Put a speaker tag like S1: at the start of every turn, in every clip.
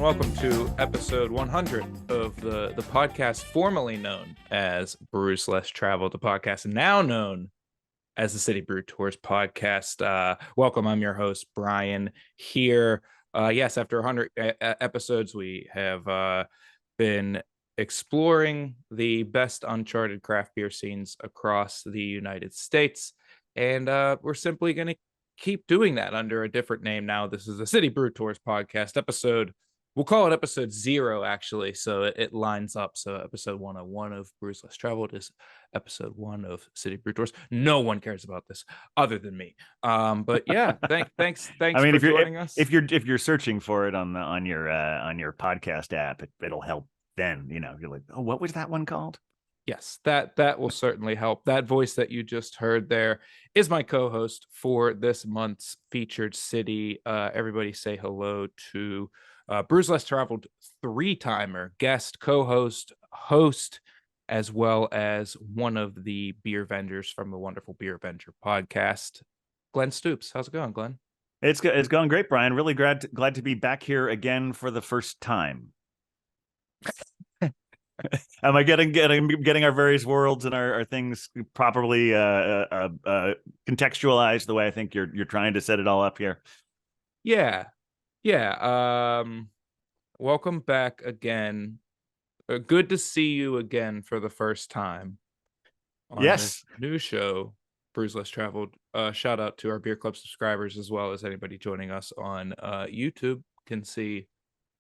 S1: welcome to episode 100 of the podcast formerly known as Brews Less Traveled, the podcast now known as the City Brew Tours podcast. Welcome, I'm your host, Brian, here. Yes, after 100 episodes, we have been exploring the best uncharted craft beer scenes across the United States, and we're simply going to keep doing that under a different name now. This is the City Brew Tours podcast episode. We'll call it episode 0, actually, so it lines up. So episode 101 of Brews Less Traveled is episode 1 of City Brew Tours. No one cares about this other than me. But yeah, thanks
S2: I mean,
S1: for
S2: if you're
S1: joining us.
S2: if you're searching for it on your podcast app, it'll help. Then you're like, oh, what was that one called?
S1: Yes, that will certainly help. That voice that you just heard there is my co-host for this month's featured city. Everybody say hello to Brews Less Traveled 3-timer, guest, co-host, host, as well as one of the beer vendors from the wonderful Beer Venger podcast, Glenn Stoops. How's it going, Glenn?
S2: It's going great, Brian. Really glad to be back here again for the first time. Am I getting our various worlds and our things properly contextualized the way I think you're trying to set it all up here?
S1: Yeah. Welcome back again. Good to see you again for the first time on this new show, Brews Less Traveled. Shout out to our Beer Club subscribers, as well as anybody joining us on YouTube can see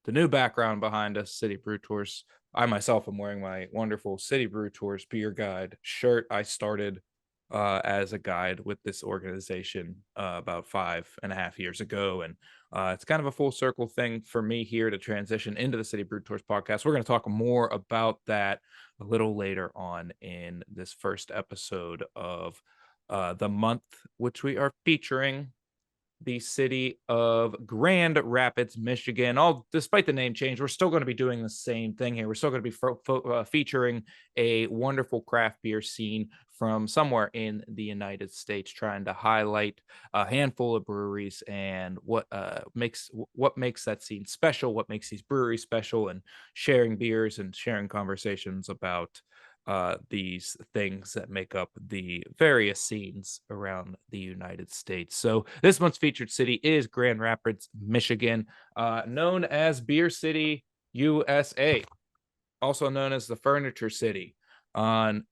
S1: the new background behind us, City Brew Tours. I myself am wearing my wonderful City Brew Tours beer guide shirt. I started as a guide with this organization about 5.5 years ago, and it's kind of a full circle thing for me here to transition into the City Brew Tours podcast. We're going to talk more about that a little later on in this first episode of the month, which we are featuring the city of Grand Rapids, Michigan. Despite the name change, we're still going to be doing the same thing here. We're still going to be featuring a wonderful craft beer scene from somewhere in the United States, trying to highlight a handful of breweries and what makes that scene special, what makes these breweries special, and sharing beers and sharing conversations about these things that make up the various scenes around the United States. So this month's featured city is Grand Rapids, Michigan, known as Beer City, USA, also known as the Furniture City. Grand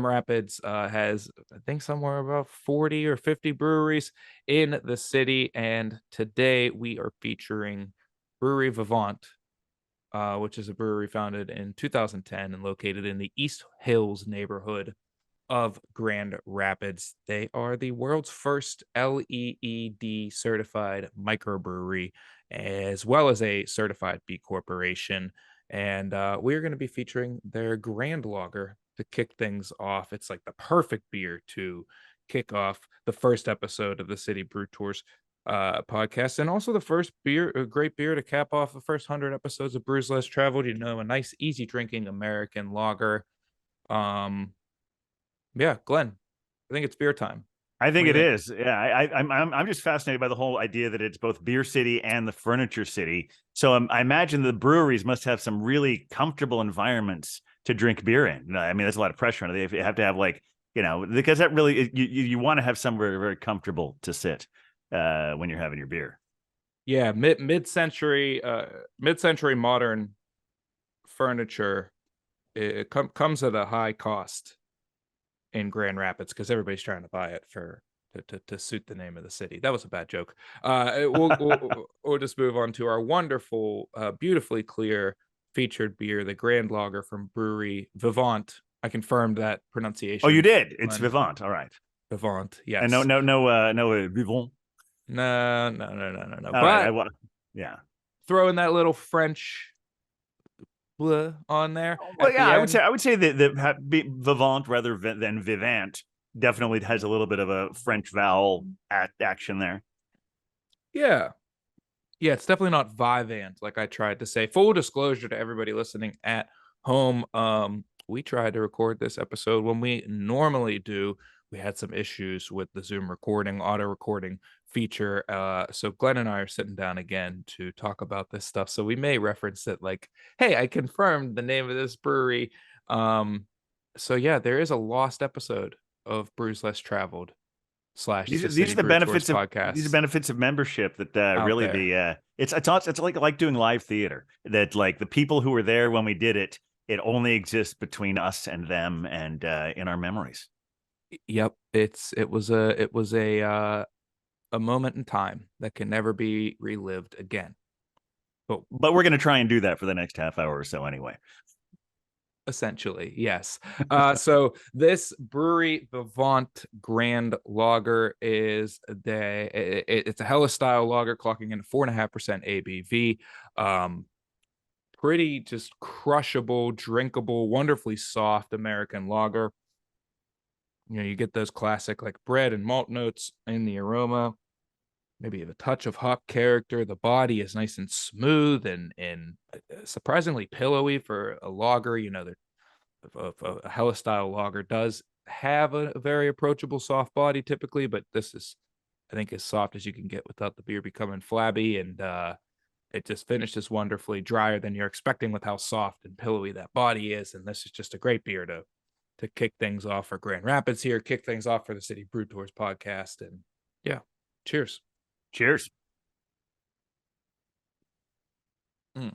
S1: Rapids has, I think, somewhere about 40 or 50 breweries in the city, and today we are featuring Brewery Vivant, which is a brewery founded in 2010 and located in the East Hills neighborhood of Grand Rapids. They are the world's first LEED certified microbrewery, as well as a certified B Corporation. And we're going to be featuring their Grand Lager to kick things off. It's like the perfect beer to kick off the first episode of the City Brew Tours podcast, and also the first great beer to cap off the first 100 episodes of Brews Less Traveled. A nice, easy drinking American lager. Yeah, Glenn, I think it's beer time.
S2: I think it is. Yeah, I'm just fascinated by the whole idea that it's both Beer City and the Furniture City. So I imagine the breweries must have some really comfortable environments to drink beer in. I mean, there's a lot of pressure on it. They have to have because that really you want to have somewhere very, very comfortable to sit when you're having your beer.
S1: Yeah, mid-century modern furniture, it comes at a high cost in Grand Rapids because everybody's trying to buy it to suit the name of the city. That was a bad joke. We'll just move on to our wonderful, beautifully clear featured beer, the Grand Lager from Brewery Vivant. I confirmed that pronunciation.
S2: Oh, you did? It's Vivant. All right.
S1: Vivant, yes.
S2: And no Vivant.
S1: No.
S2: All
S1: but
S2: right, yeah,
S1: throwing that little French on there.
S2: Well, yeah, I would say that Vivant rather than Vivant definitely has a little bit of a French vowel action there.
S1: Yeah, it's definitely not Vivant, like I tried to say. Full disclosure to everybody listening at home, we tried to record this episode when we normally do. We had some issues with the Zoom recording, auto recording feature. So Glenn and I are sitting down again to talk about this stuff. So we may reference it like, hey, I confirmed the name of this brewery. So yeah, there is a lost episode of Brews Less Traveled slash the
S2: These
S1: City
S2: are the
S1: Brew Tours
S2: benefits of
S1: podcast
S2: membership that
S1: out
S2: really
S1: there.
S2: it's like doing live theater, that like the people who were there when we did it, it only exists between us and them and in our memories.
S1: Yep, it was a moment in time that can never be relived again.
S2: But we're going to try and do that for the next half hour or so anyway.
S1: Essentially, yes. So this Brewery Vivant Grand Lager is it's a hella style lager clocking in 4.5% ABV. Pretty just crushable, drinkable, wonderfully soft American lager. You know, you get those classic like bread and malt notes in the aroma. Maybe a touch of hop character. The body is nice and smooth and surprisingly pillowy for a lager. You know, a hella style lager does have a very approachable soft body typically, but this is, I think, as soft as you can get without the beer becoming flabby. And it just finishes wonderfully, drier than you're expecting with how soft and pillowy that body is. And this is just a great beer to kick things off for Grand Rapids here, kick things off for the City Brew Tours podcast. And yeah, cheers.
S2: Cheers.
S1: Mm.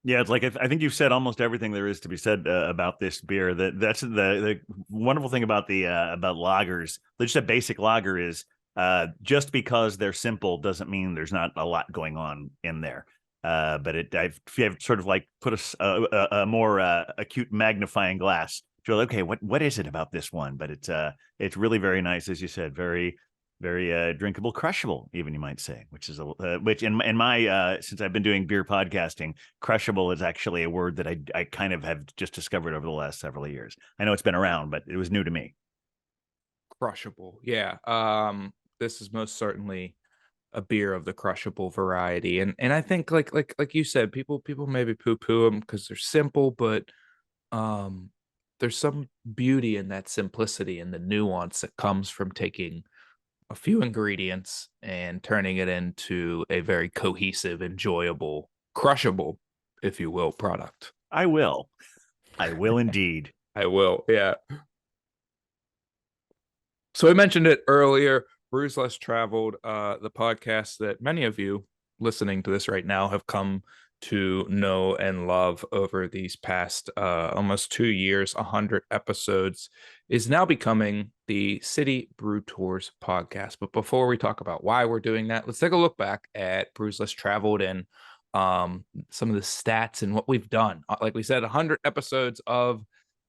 S2: Yeah, it's like I think you've said almost everything there is to be said about this beer. That's the wonderful thing about the about lagers. Just a basic lager is just because they're simple doesn't mean there's not a lot going on in there. But I've sort of like put a more acute magnifying glass. So okay, what is it about this one? But it's really very nice, as you said, very drinkable, crushable, even you might say, which is which in my since I've been doing beer podcasting, crushable is actually a word that I kind of have just discovered over the last several years. I know it's been around, but it was new to me.
S1: Crushable, yeah. This is most certainly a beer of the crushable variety, and I think like you said, people maybe poo-poo them because they're simple, but um, there's some beauty in that simplicity and the nuance that comes from taking a few ingredients and turning it into a very cohesive, enjoyable, crushable, if you will, product.
S2: I will indeed.
S1: I will, yeah. So I mentioned it earlier, Brews Less Traveled, the podcast that many of you listening to this right now have come to know and love over these past almost 2 years, 100 episodes, is now becoming the City Brew Tours podcast. But before we talk about why we're doing that, let's take a look back at Brews Less Traveled and some of the stats and what we've done. Like we said, 100 episodes of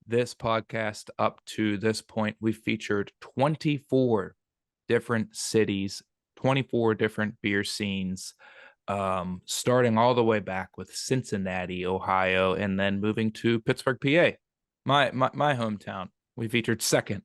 S1: this podcast up to this point. We've featured 24 different cities, 24 different beer scenes, starting all the way back with Cincinnati, Ohio, and then moving to Pittsburgh, PA, my hometown. We featured second,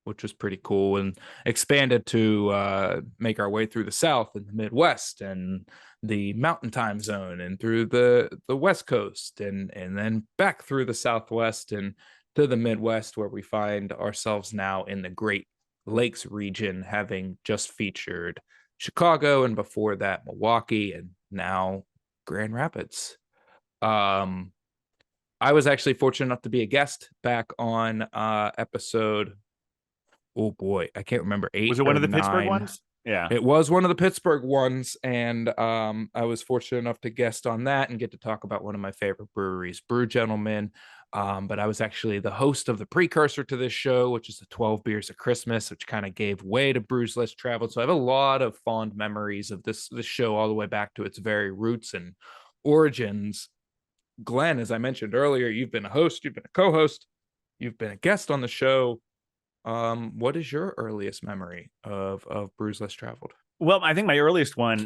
S1: which was pretty cool, and expanded to make our way through the South and the Midwest and the Mountain Time Zone and through the West Coast and then back through the Southwest and to the Midwest, where we find ourselves now in the Great Lakes region, having just featured Chicago and before that Milwaukee and now Grand Rapids. I was actually fortunate enough to be a guest back on episode, oh boy, I can't remember,
S2: Was
S1: 8
S2: it one
S1: or
S2: of the Pittsburgh
S1: 9.
S2: ones? Yeah.
S1: It was one of the Pittsburgh ones, and I was fortunate enough to guest on that and get to talk about one of my favorite breweries, Brew Gentlemen. But I was actually the host of the precursor to this show, which is the 12 Beers of Christmas, which kind of gave way to Brews Less Traveled. So I have a lot of fond memories of this show all the way back to its very roots and origins. Glenn, as I mentioned earlier, you've been a host, you've been a co-host, you've been a guest on the show. What is your earliest memory of Brews Less Traveled?
S2: Well, I think my earliest one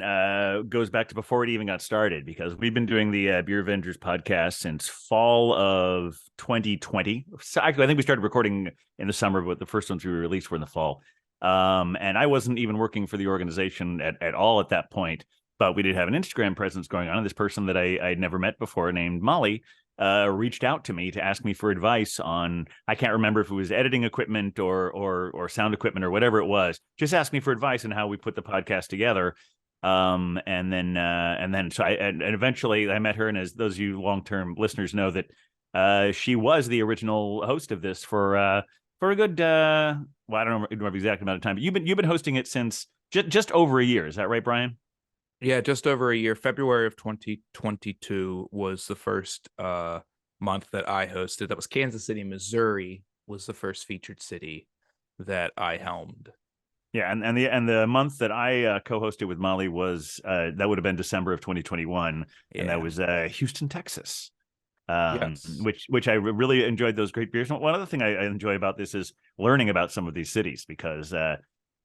S2: goes back to before it even got started, because we've been doing the Beer Avengers podcast since fall of 2020. So actually, I think we started recording in the summer, but the first ones we released were in the fall. And I wasn't even working for the organization at all at that point, but we did have an Instagram presence going on. And this person that I'd never met before, named Molly, reached out to me to ask me for advice on, I can't remember if it was editing equipment or sound equipment or whatever it was. Just asked me for advice on how we put the podcast together. And eventually I met her, and as those of you long-term listeners know, that she was the original host of this for a good well, I don't remember the exact amount of time, but you've been hosting it since just over a year. Is that right, Brian?
S1: Yeah, just over a year. February of 2022 was the first month that I hosted. That was Kansas City, Missouri was the first featured city that I helmed.
S2: Yeah, and the month that I co-hosted with Molly was that would have been December of 2021, and that
S1: Yeah.
S2: was Houston, Texas.
S1: Yes.
S2: Which I really enjoyed those great beers. One other thing I enjoy about this is learning about some of these cities, because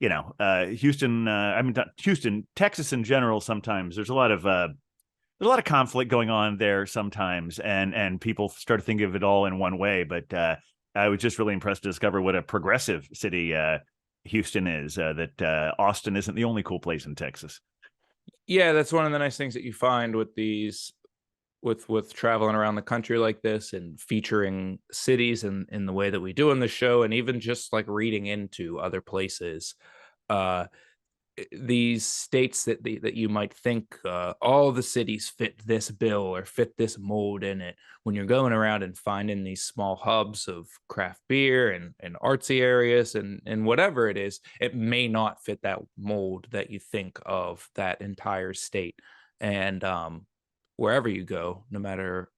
S2: Houston, I mean, not Houston, Texas in general, sometimes there's a lot of conflict going on there sometimes, and people start to think of it all in one way. But I was just really impressed to discover what a progressive city Houston is. That Austin isn't the only cool place in Texas.
S1: Yeah, that's one of the nice things that you find with these with traveling around the country like this and featuring cities in the way that we do in the show, and even just like reading into other places. Uh these states that you might think all the cities fit this bill or fit this mold in it, when you're going around and finding these small hubs of craft beer and artsy areas and whatever it is, it may not fit that mold that you think of that entire state. And wherever you go, no matter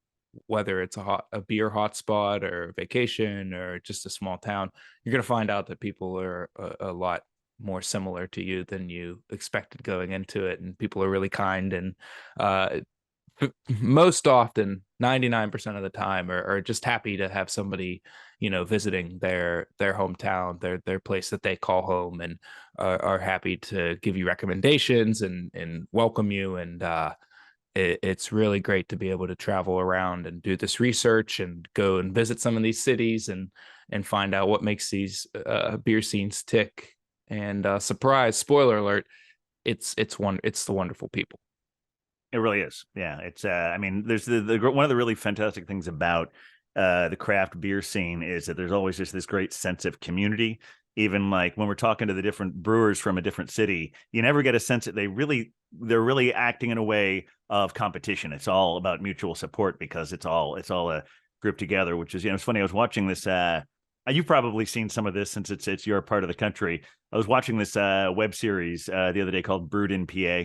S1: whether it's a beer hotspot or vacation or just a small town, you're going to find out that people are a lot more similar to you than you expected going into it, and people are really kind, and uh most often 99% of the time are just happy to have somebody, visiting their hometown, their place that they call home, and are happy to give you recommendations and welcome you. And it's really great to be able to travel around and do this research and go and visit some of these cities and find out what makes these beer scenes tick. And surprise, spoiler alert, it's the wonderful people.
S2: It really is. Yeah, it's. I mean, there's the one of the really fantastic things about the craft beer scene is that there's always just this great sense of community. Even like when we're talking to the different brewers from a different city, you never get a sense that they're really acting in a way of competition. It's all about mutual support, because it's all a group together. Which is, it's funny. I was watching this. You've probably seen some of this since it's your part of the country. I was watching this web series the other day called Brewed in PA.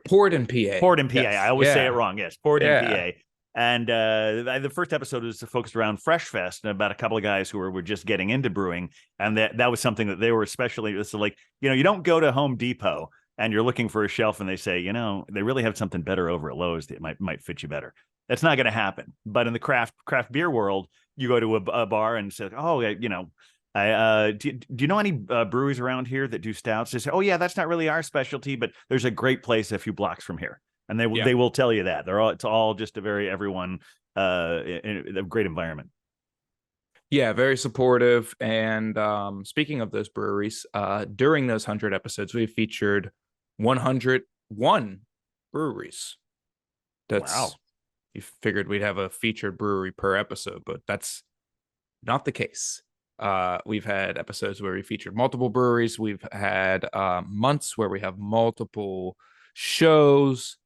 S1: Poured in PA.
S2: Poured in PA.
S1: Yes.
S2: I always say it
S1: Yeah.
S2: wrong. Yes, poured in
S1: Yeah.
S2: PA. And the first episode was focused around Fresh Fest and about a couple of guys who were just getting into brewing, and that was something that they were especially. This is like, you don't go to Home Depot and you're looking for a shelf and they say, they really have something better over at Lowe's that might fit you better. That's not going to happen. But in the craft beer world, you go to a bar and say, oh, do you know any breweries around here that do stouts? They say, oh yeah, that's not really our specialty, but there's a great place a few blocks from here, and they will tell you that it's all just a very everyone in a great environment.
S1: Yeah, very supportive. And speaking of those breweries, during those 100 episodes, we featured 101 breweries.
S2: Wow.
S1: You figured we'd have a featured brewery per episode, but that's not the case. We've had episodes where we featured multiple breweries. We've had months where we have multiple shows,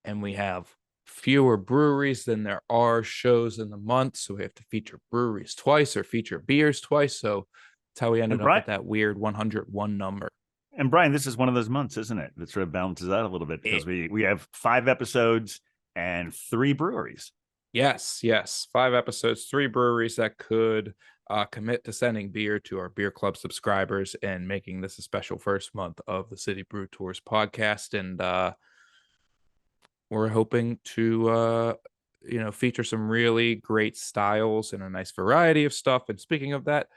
S1: and we have fewer breweries than there are shows in the month. So we have to feature breweries twice or feature beers twice. So that's how we ended up with that weird 101 number.
S2: And Brian, this is one of those months, isn't it? That sort of balances out a little bit, because we have 5 episodes and 3 breweries.
S1: Yes. 5 episodes, 3 breweries that could commit to sending beer to our beer club subscribers and making this a special first month of the City Brew Tours podcast. And we're hoping to feature some really great styles and a nice variety of stuff. And speaking of that,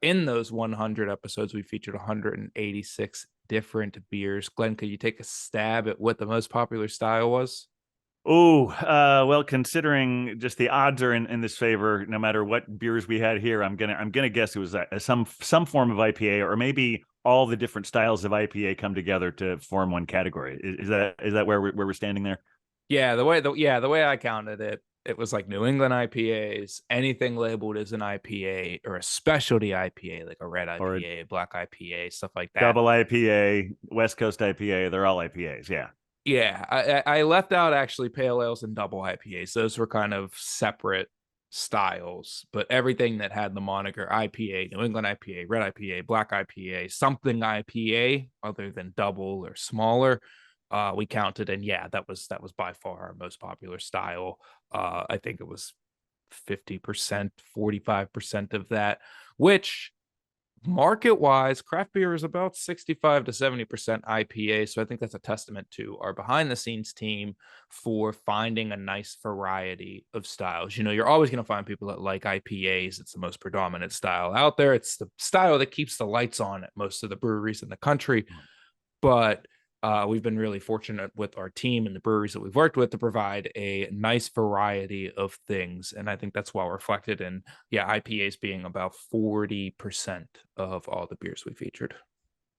S1: in those 100 episodes, we featured 186 different beers. Glenn, could you take a stab at what the most popular style was?
S2: Oh, well, considering just the odds are in this favor, no matter what beers we had here, I'm gonna guess it was some form of IPA, or maybe all the different styles of IPA come together to form one category. Is that where we're standing there?
S1: Yeah, the way I counted it, it was like New England IPAs, anything labeled as an IPA or a specialty IPA, like a red
S2: Or a
S1: IPA, black IPA, stuff like that.
S2: double IPA, West Coast IPA, they're all IPAs. Yeah.
S1: Yeah, I left out actually pale ales and double IPAs. Those were kind of separate styles, but everything that had the moniker IPA, New England IPA, red IPA, black IPA, something IPA other than double or smaller, we counted, and yeah, that was by far our most popular style. I think it was 50%, 45% of that, which market wise, craft beer is about 65 to 70% IPA. So I think that's a testament to our behind the scenes team for finding a nice variety of styles. You're always going to find people that like IPAs. It's the most predominant style out there. It's the style that keeps the lights on at most of the breweries in the country. But we've been really fortunate with our team and the breweries that we've worked with to provide a nice variety of things. And I think that's well reflected in, IPAs being about 40% of all the beers we featured.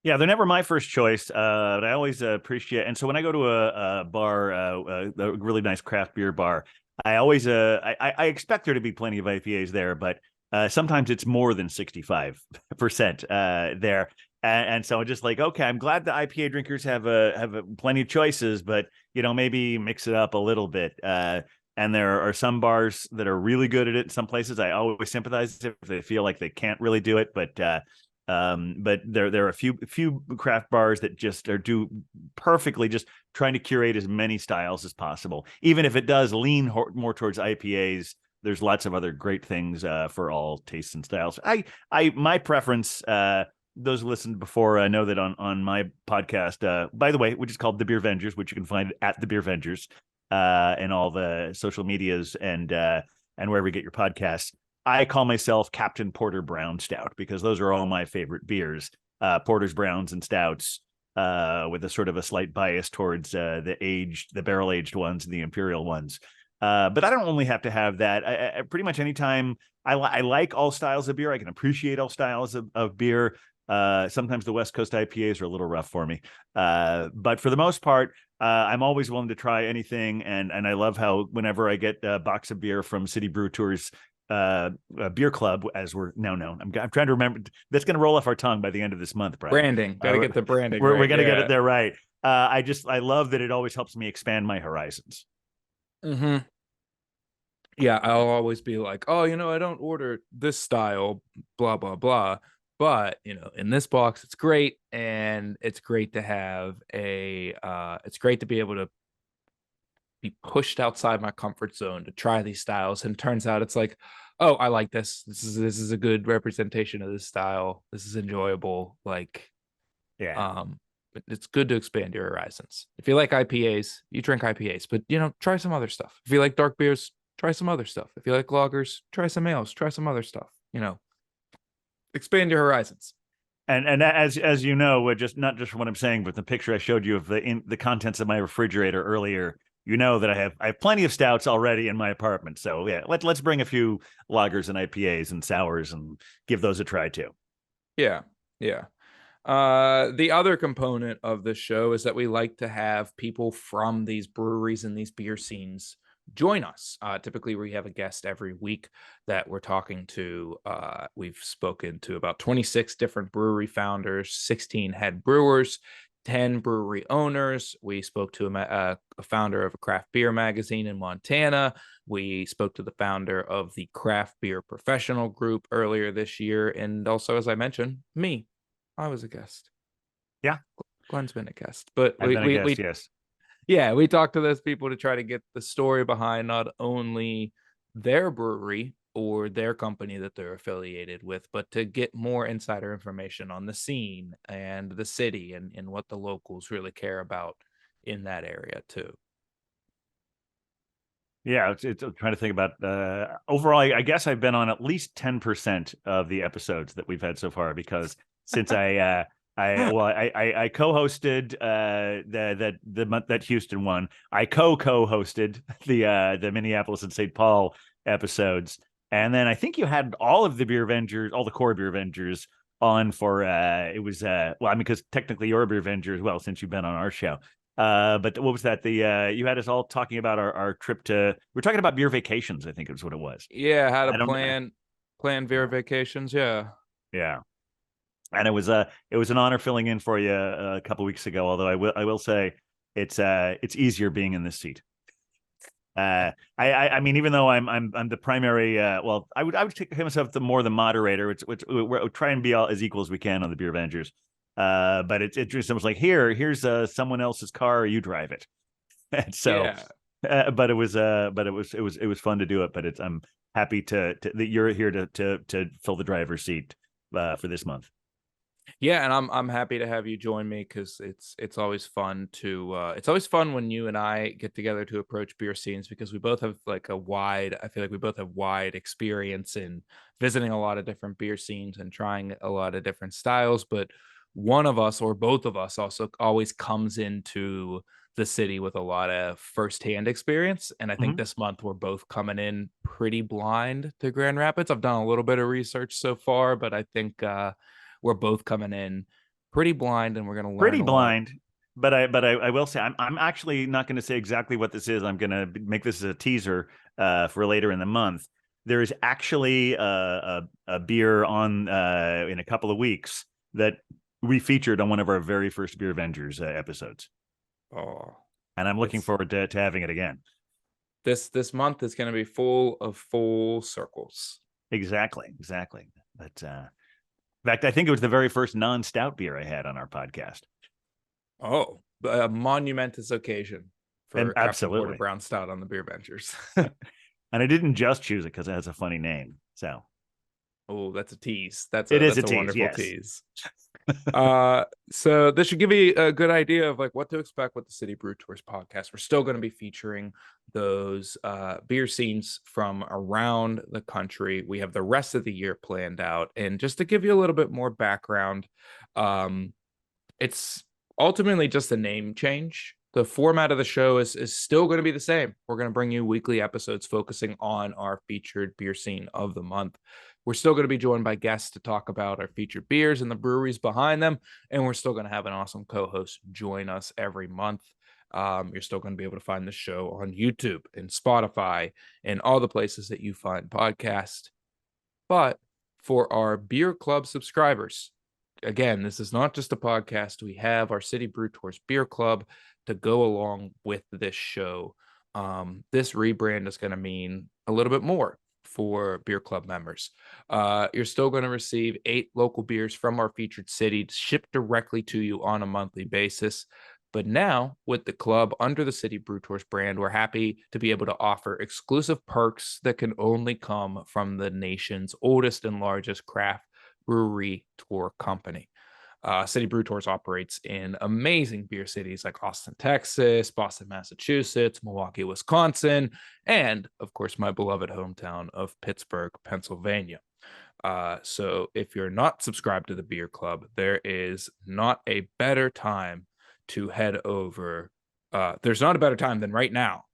S2: Yeah, they're never my first choice, but I always appreciate. And so when I go to a bar, a really nice craft beer bar, I always I expect there to be plenty of IPAs there, but sometimes it's more than 65% there. And so I'm just like, okay, I'm glad the IPA drinkers have plenty of choices, but maybe mix it up a little bit. And there are some bars that are really good at it. Some places I always sympathize if they feel like they can't really do it, but there are a few craft bars that just do perfectly, just trying to curate as many styles as possible. Even if it does lean more towards IPAs, there's lots of other great things for all tastes and styles. My preference. Those who listened before know that on my podcast, by the way, which is called The Beer Vengers, which you can find at The Beer Vengers and all the social medias and wherever you get your podcasts. I call myself Captain Porter Brown Stout because those are all my favorite beers, porters, browns, and stouts, with a sort of a slight bias towards the barrel aged ones and the imperial ones. But I don't only have to have that. I pretty much anytime I like all styles of beer. I can appreciate all styles of beer. Sometimes the West Coast IPAs are a little rough for me. But for the most part, I'm always willing to try anything. And I love how whenever I get a box of beer from City Brew Tours beer club, as we're now known, I'm trying to remember, that's going to roll off our tongue by the end of this month, Brian.
S1: Branding, gotta get the branding
S2: we're
S1: right.
S2: Gonna get it there right. I love that it always helps me expand my horizons.
S1: Yeah, I'll always be like, oh, I don't order this style, blah blah blah, but in this box it's great, and it's great to have it's great to be able to be pushed outside my comfort zone to try these styles. And it turns out it's like, oh, I like this is a good representation of this style, this is enjoyable. Like,
S2: Yeah.
S1: It's good to expand your horizons. If you like IPAs, you drink IPAs, but try some other stuff. If you like dark beers, try some other stuff. If you like lagers, try some ales, try some other stuff. Expand your horizons.
S2: And as you know, just not just from what I'm saying, but the picture I showed you of the contents of my refrigerator earlier, that I have plenty of stouts already in my apartment. So yeah, let's bring a few lagers and IPAs and sours and give those a try too.
S1: Yeah, yeah. The other component of the show is that we like to have people from these breweries and these beer scenes join us. Typically, we have a guest every week that we're talking to. We've spoken to about 26 different brewery founders, 16 head brewers, 10 brewery owners. We spoke to a founder of a craft beer magazine in Montana. We spoke to the founder of the Craft Beer Professional Group earlier this year. And also, as I mentioned, me. I was a guest.
S2: Yeah.
S1: Glenn's been a guest. But
S2: I've been a guest, yes.
S1: Yeah, we talked to those people to try to get the story behind not only their brewery or their company that they're affiliated with, but to get more insider information on the scene and the city and what the locals really care about in that area too.
S2: Yeah, it's trying to think about overall. I guess I've been on at least 10% of the episodes that we've had so far because since I co-hosted that Houston one. I co-hosted the Minneapolis and St. Paul episodes, and then I think you had all of the Beer Avengers, all the core Beer Avengers on for it was because technically you're a Beer Avenger as well since you've been on our show. But what was that? You had us all talking about our trip to. We're talking about beer vacations. I think is what it was.
S1: Yeah, how to
S2: I don't.
S1: plan beer vacations. Yeah.
S2: Yeah, and it was an honor filling in for you a couple weeks ago. Although I will say it's easier being in this seat. I mean, even though I'm the primary, well, I would take myself the moderator, which we'll try and be all as equal as we can on the Beer Avengers. But it just was like here's someone else's car, you drive it. And so,
S1: Yeah.
S2: but it was fun to do it. But I'm happy that you're here to fill the driver's seat for this month.
S1: Yeah, and I'm happy to have you join me because it's always fun it's always fun when you and I get together to approach beer scenes because we both have like I feel like we both have wide experience in visiting a lot of different beer scenes and trying a lot of different styles, but one of us or both of us also always comes into the city with a lot of firsthand experience. And I think
S2: Mhm.
S1: this month we're both coming in pretty blind to Grand Rapids. I've done a little bit of research so far, but I think we're both coming in pretty blind and we're going to learn
S2: Pretty
S1: a lot.
S2: blind. But I will say I'm actually not going to say exactly what this is. I'm going to make this as a teaser for later in the month. There is actually a beer on in a couple of weeks that we featured on one of our very first Beer Avengers episodes,
S1: Oh,
S2: and I'm looking
S1: it's
S2: forward to having it again.
S1: this month is going to be full of full circles.
S2: Exactly. But in fact, I think it was the very first non-stout beer I had on our podcast.
S1: Oh, a monumentous occasion
S2: And
S1: for Captain Porter
S2: absolutely.
S1: Brown Stout on the Beer Ventures.
S2: And I didn't just choose it because it has a funny name. So
S1: Oh, that's a tease. That's
S2: it
S1: a
S2: is a
S1: that's a
S2: tease,
S1: wonderful
S2: yes.
S1: tease. So this should give you a good idea of like what to expect with the City Brew Tours podcast. We're still going to be featuring those beer scenes from around the country. We have the rest of the year planned out, and just to give you a little bit more background, um, it's ultimately just a name change. The format of the show is still going to be the same. We're going to bring you weekly episodes focusing on our featured beer scene of the month. We're still going to be joined by guests to talk about our featured beers and the breweries behind them. And we're still going to have an awesome co host join us every month. You're still going to be able to find the show on YouTube and Spotify and all the places that you find podcasts. But for our beer club subscribers, again, this is not just a podcast. We have our City Brew Tours Beer Club to go along with this show. This rebrand is going to mean a little bit more for beer club members. You're still going to receive 8 local beers from our featured city shipped directly to you on a monthly basis. But now, with the club under the City Brew Tours brand, we're happy to be able to offer exclusive perks that can only come from the nation's oldest and largest craft brewery tour company. City Brew Tours operates in amazing beer cities like Austin, Texas, Boston, Massachusetts, Milwaukee, Wisconsin, and of course, my beloved hometown of Pittsburgh, Pennsylvania. So if you're not subscribed to the beer club, there is not a better time to head over. There's not a better time than right now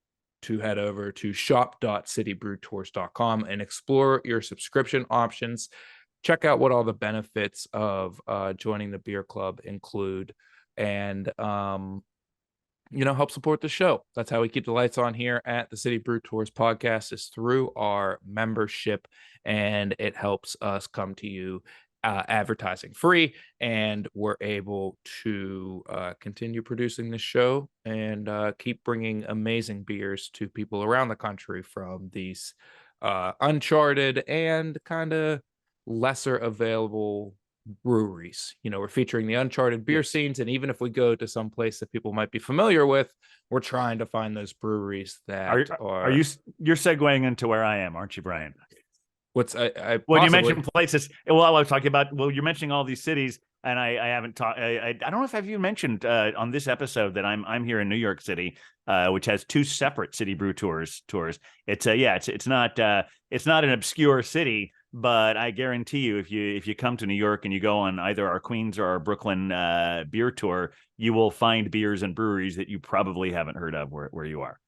S1: to head over to shop.citybrewtours.com and explore your subscription options. Check out what all the benefits of joining the beer club include, and help support the show. That's how we keep the lights on here at the City Brew Tours podcast, is through our membership, and it helps us come to you advertising free, and we're able to continue producing this show and keep bringing amazing beers to people around the country from these uncharted and kind of lesser available breweries. We're featuring the uncharted beer
S2: Yes.
S1: scenes, and even if we go to some place that people might be familiar with, we're trying to find those breweries that
S2: Are you're segueing into where I am, aren't you, Brian?
S1: what's I
S2: Well, you
S1: possibly.
S2: mentioned places. Well, I was talking about. Well, you're mentioning all these cities, and I haven't talked. I don't know if have you mentioned on this episode that I'm here in New York City, which has 2 separate City Brew Tours. It's it's not an obscure city, but I guarantee you, if you come to New York and you go on either our Queens or our Brooklyn beer tour, you will find beers and breweries that you probably haven't heard of where you are.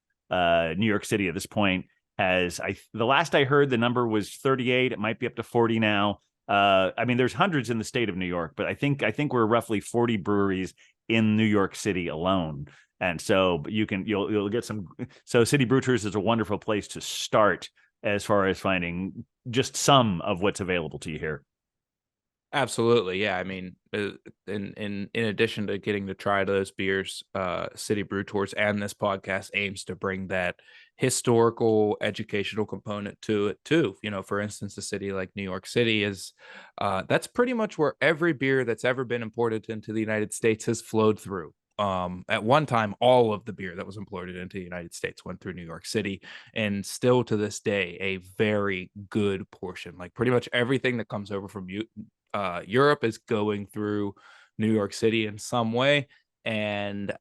S2: New York City at this point has, the last I heard, the number was 38. It might be up to 40 now. I mean, there's hundreds in the state of New York, but I think we're roughly 40 breweries in New York City alone. And so you'll get some. So City Brew Tours is a wonderful place to start as far as finding just some of what's available to you here.
S1: Absolutely, yeah. I mean, in addition to getting to try those beers, City Brew Tours and this podcast aims to bring that historical, educational component to it too. You know, for instance, a city like New York City is that's pretty much where every beer that's ever been imported into the United States has flowed through. At one time, all of the beer that was imported into the United States went through New York City, and still to this day, a very good portion, like pretty much everything that comes over from Europe is going through New York City in some way. And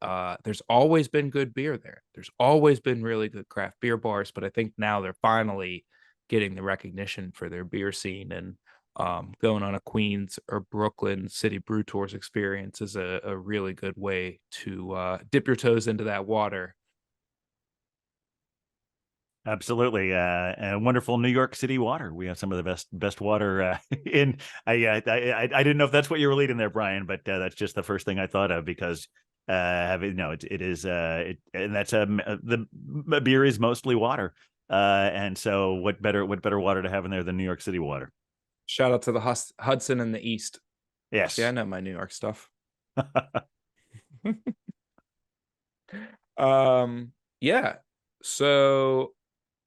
S1: there's always been good beer there. There's always been really good craft beer bars, but I think now they're finally getting the recognition for their beer scene. And going on a Queens or Brooklyn City Brew Tours experience is a really good way to dip your toes into that water.
S2: Absolutely, and wonderful New York City water. We have some of the best water in. I didn't know if that's what you were leading there, Brian, but that's just the first thing I thought of because it is and that's the beer is mostly water, and so what better water to have in there than New York City water?
S1: Shout out to the Hudson in the East. See, I
S2: Yes.
S1: know my New York stuff. Yeah. So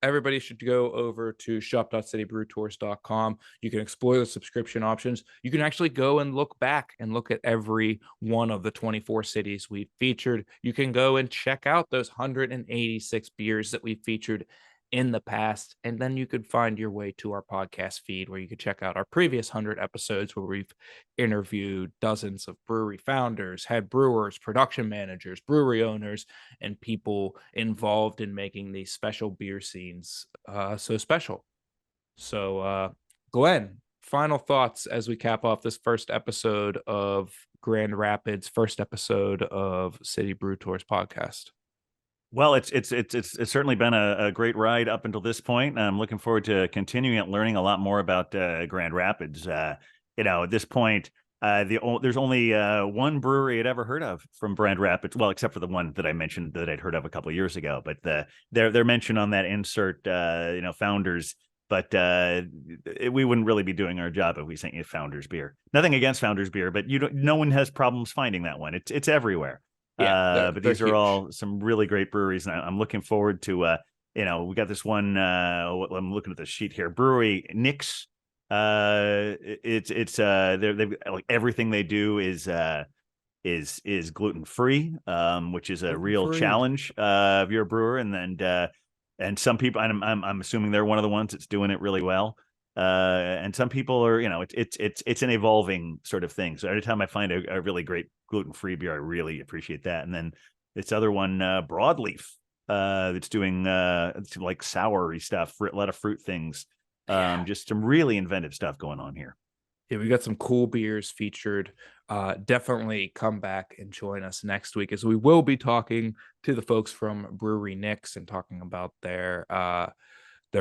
S1: everybody should go over to shop.citybrewtours.com. You can explore the subscription options. You can actually go and look back and look at every one of the 24 cities we've featured. You can go and check out those 186 beers that we featured in the past. And then you could find your way to our podcast feed where you could check out our previous 100 episodes where we've interviewed dozens of brewery founders, head brewers, production managers, brewery owners, and people involved in making these special beer scenes so special. So, Glenn, final thoughts as we cap off this first episode of Grand Rapids, first episode of City Brew Tours podcast.
S2: Well, it's certainly been a great ride up until this point. I'm looking forward to continuing it, learning a lot more about Grand Rapids. At this point, there's only one brewery I'd ever heard of from Grand Rapids. Well, except for the one that I mentioned that I'd heard of a couple of years ago. But they're mentioned on that insert, founders. But we wouldn't really be doing our job if we sent you Founders beer. Nothing against Founders beer, but no one has problems finding that one. It's everywhere.
S1: Yeah,
S2: But
S1: they're
S2: these are
S1: huge.
S2: all some really great breweries, and I'm looking forward to. We got this one. I'm looking at the sheet here. Brewery Nix. They've like everything they do is gluten free, which is a real
S1: Gluten-free.
S2: challenge if you're a brewer, and some people. I'm assuming they're one of the ones that's doing it really well. And some people are, it's an evolving sort of thing. So every time I find a really great gluten-free beer, I really appreciate that. And then this other one, Broadleaf, that's doing like soury stuff, a lot of fruit things.
S1: Yeah.
S2: Just some really inventive stuff going on here.
S1: Yeah, we got some cool beers featured. Definitely come back and join us next week as we will be talking to the folks from Brewery Nix and talking about their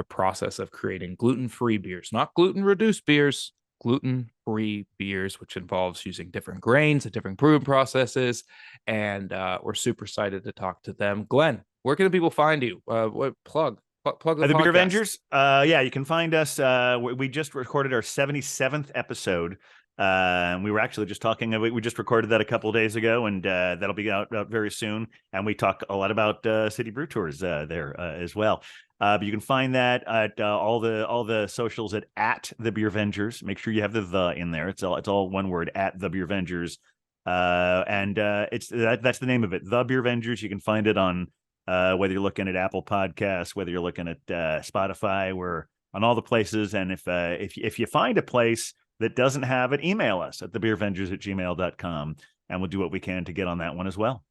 S1: process of creating gluten-free beers, not gluten-reduced beers, gluten-free beers, which involves using different grains and different brewing processes. And we're super excited to talk to them. Glenn, where can people find you? Plug the
S2: The Beer
S1: podcast.
S2: Avengers. Yeah, you can find us. We just recorded our 77th episode. And we were actually just talking. We just recorded that a couple of days ago, and that'll be out very soon. And we talk a lot about City Brew Tours there as well. But you can find that at all the socials at the Beer Avengers. Make sure you have the in there. It's all one word, at the Beer Avengers. And that's the name of it, the Beer Avengers. You can find it on whether you're looking at Apple Podcasts, whether you're looking at Spotify. We're on all the places. And if you find a place that doesn't have it, email us at thebeeravengers@gmail.com, and we'll do what we can to get on that one as well.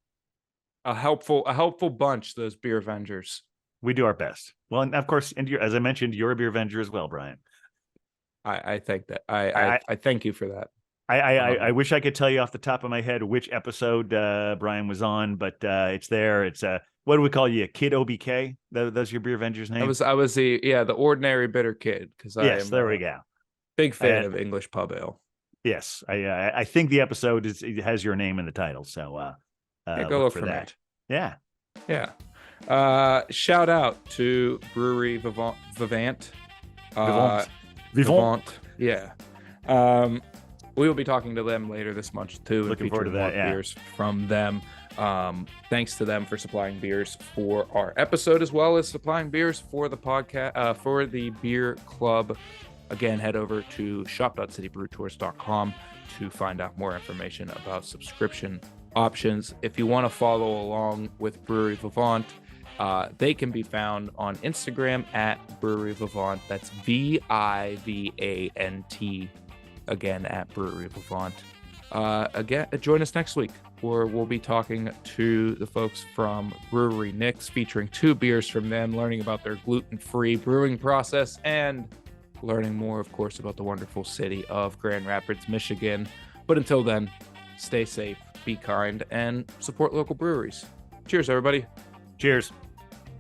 S1: A helpful bunch, those Beer Avengers.
S2: We do our best. Well, and of course, as I mentioned, you're a Beer Avenger as well, Brian.
S1: I think that I thank you for that.
S2: I wish I could tell you off the top of my head which episode Brian was on, but it's there. It's what do we call you, Kid OBK? That's your Beer Avengers name.
S1: I was the ordinary bitter kid because I
S2: Yes,
S1: am
S2: there we go.
S1: Big fan of English pub ale.
S2: Yes, I think the episode has your name in the title, so
S1: Yeah, go look for that.
S2: Yeah.
S1: Yeah. Shout out to Brewery Vivant.
S2: Vivant.
S1: Vivant. Yeah. We will be talking to them later this month too.
S2: Looking forward to that. Yeah.
S1: Beers from them. Thanks to them for supplying beers for our episode, as well as supplying beers for the podcast, for the beer club. Again, head over to shop.citybrewtours.com to find out more information about subscription options. If you want to follow along with Brewery Vivant, they can be found on Instagram at Brewery Vivant. That's VIVANT. Again, at Brewery Vivant. Again, join us next week, where we'll be talking to the folks from Brewery Nick's, featuring 2 beers from them, learning about their gluten-free brewing process, and learning more, of course, about the wonderful city of Grand Rapids, Michigan. But until then, stay safe, be kind, and support local breweries. Cheers, everybody.
S2: Cheers.